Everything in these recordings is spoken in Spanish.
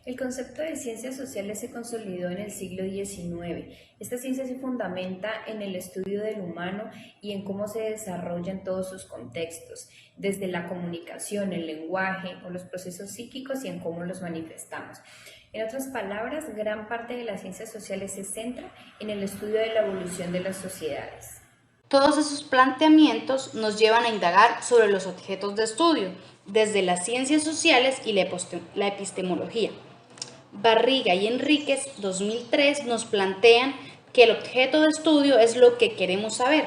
El concepto de ciencias sociales se consolidó en el siglo XIX. Esta ciencia se fundamenta en el estudio del humano y en cómo se desarrolla en todos sus contextos, desde la comunicación, el lenguaje o los procesos psíquicos y en cómo los manifestamos. En otras palabras, gran parte de las ciencias sociales se centra en el estudio de la evolución de las sociedades. Todos esos planteamientos nos llevan a indagar sobre los objetos de estudio, desde las ciencias sociales y la epistemología. Barriga y Enríquez, 2003, nos plantean que el objeto de estudio es lo que queremos saber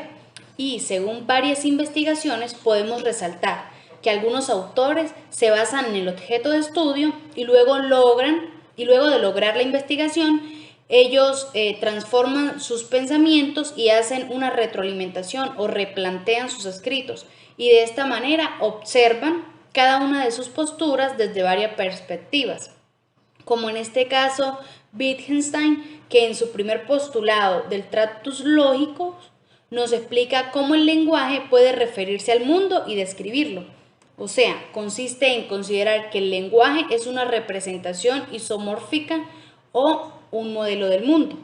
y, según varias investigaciones, podemos resaltar que algunos autores se basan en el objeto de estudio y luego de lograr la investigación, ellos transforman sus pensamientos y hacen una retroalimentación o replantean sus escritos y de esta manera observan cada una de sus posturas desde varias perspectivas, como en este caso Wittgenstein, que en su primer postulado del Tractus Logicus nos explica cómo el lenguaje puede referirse al mundo y describirlo. O sea, consiste en considerar que el lenguaje es una representación isomórfica o un modelo del mundo.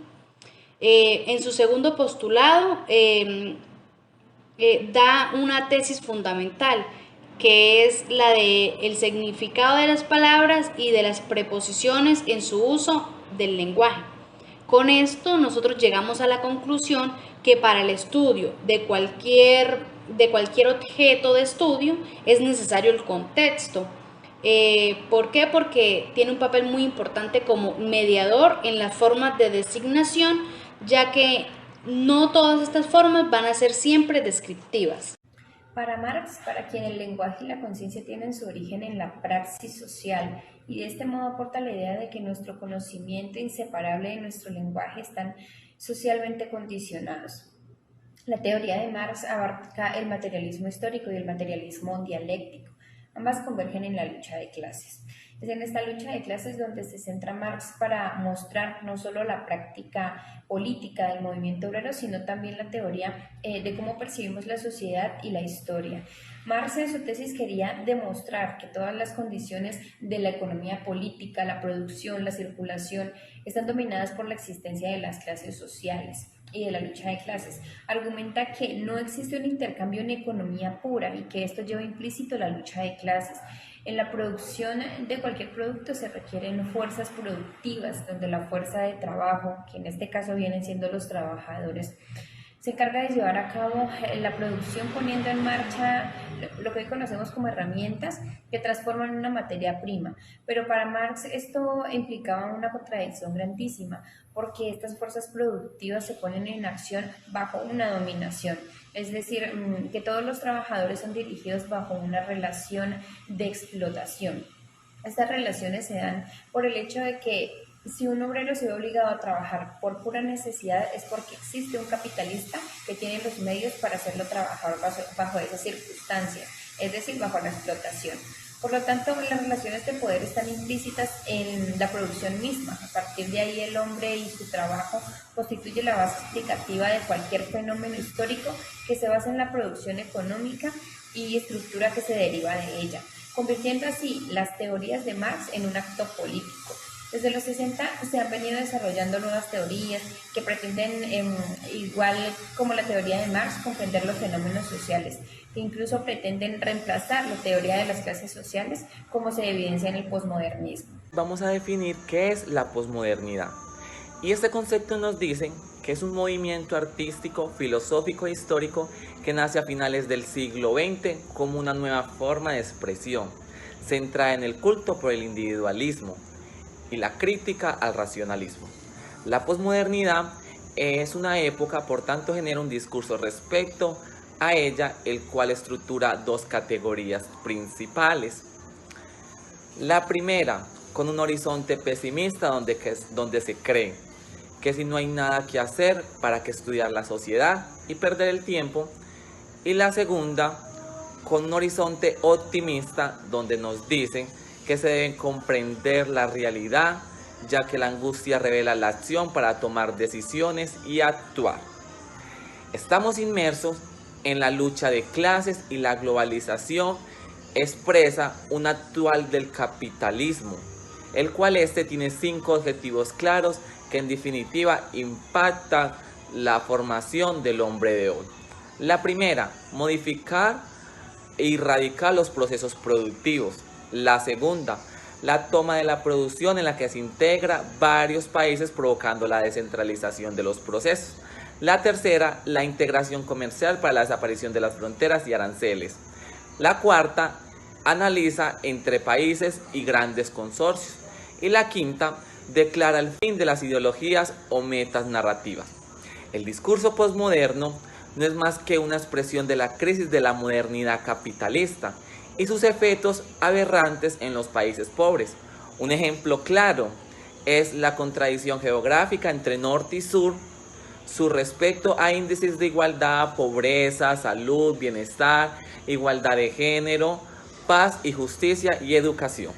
En su segundo postulado da una tesis fundamental, que es la de el significado de las palabras y de las preposiciones en su uso del lenguaje. Con esto nosotros llegamos a la conclusión que para el estudio de cualquier objeto de estudio es necesario el contexto. ¿Por qué? Porque tiene un papel muy importante como mediador en las formas de designación, ya que no todas estas formas van a ser siempre descriptivas. Para Marx, para quien el lenguaje y la conciencia tienen su origen en la praxis social, y de este modo aporta la idea de que nuestro conocimiento inseparable de nuestro lenguaje están socialmente condicionados. La teoría de Marx abarca el materialismo histórico y el materialismo dialéctico. Ambas convergen en la lucha de clases. Es en esta lucha de clases donde se centra Marx para mostrar no solo la práctica política del movimiento obrero, sino también la teoría de cómo percibimos la sociedad y la historia. Marx en su tesis quería demostrar que todas las condiciones de la economía política, la producción, la circulación, están dominadas por la existencia de las clases sociales y de la lucha de clases. Argumenta que no existe un intercambio en economía pura y que esto lleva implícito la lucha de clases. En la producción de cualquier producto se requieren fuerzas productivas, donde la fuerza de trabajo, que en este caso vienen siendo los trabajadores, se encarga de llevar a cabo la producción poniendo en marcha lo que hoy conocemos como herramientas que transforman una materia prima. Pero para Marx esto implicaba una contradicción grandísima, porque estas fuerzas productivas se ponen en acción bajo una dominación. Es decir, que todos los trabajadores son dirigidos bajo una relación de explotación. Estas relaciones se dan por el hecho de que si un obrero se ve obligado a trabajar por pura necesidad es porque existe un capitalista que tiene los medios para hacerlo trabajar bajo esas circunstancias, es decir, bajo la explotación. Por lo tanto, las relaciones de poder están implícitas en la producción misma. A partir de ahí, el hombre y su trabajo constituye la base explicativa de cualquier fenómeno histórico que se basa en la producción económica y estructura que se deriva de ella, convirtiendo así las teorías de Marx en un acto político. Desde los 60 se han venido desarrollando nuevas teorías que pretenden, igual como la teoría de Marx, comprender los fenómenos sociales, que incluso pretenden reemplazar la teoría de las clases sociales como se evidencia en el posmodernismo. Vamos a definir qué es la posmodernidad. Y este concepto nos dice que es un movimiento artístico, filosófico e histórico que nace a finales del siglo XX como una nueva forma de expresión, centrada en el culto por el individualismo y la crítica al racionalismo. La posmodernidad es una época, por tanto genera un discurso respecto a ella, el cual estructura dos categorías principales. La primera, con un horizonte pesimista donde se cree que si no hay nada que hacer, para qué estudiar la sociedad y perder el tiempo. Y la segunda, con un horizonte optimista donde nos dicen que se deben comprender la realidad, ya que la angustia revela la acción para tomar decisiones y actuar. Estamos inmersos en la lucha de clases y la globalización expresa un actual del capitalismo, el cual tiene 5 objetivos claros que en definitiva impactan la formación del hombre de hoy. La primera, modificar e erradicar los procesos productivos. La segunda, la toma de la producción en la que se integra varios países provocando la descentralización de los procesos. La tercera, la integración comercial para la desaparición de las fronteras y aranceles. La cuarta, analiza entre países y grandes consorcios. Y la quinta, declara el fin de las ideologías o metas narrativas. El discurso posmoderno no es más que una expresión de la crisis de la modernidad capitalista y sus efectos aberrantes en los países pobres. Un ejemplo claro es la contradicción geográfica entre norte y sur, su respecto a índices de igualdad, pobreza, salud, bienestar, igualdad de género, paz y justicia y educación.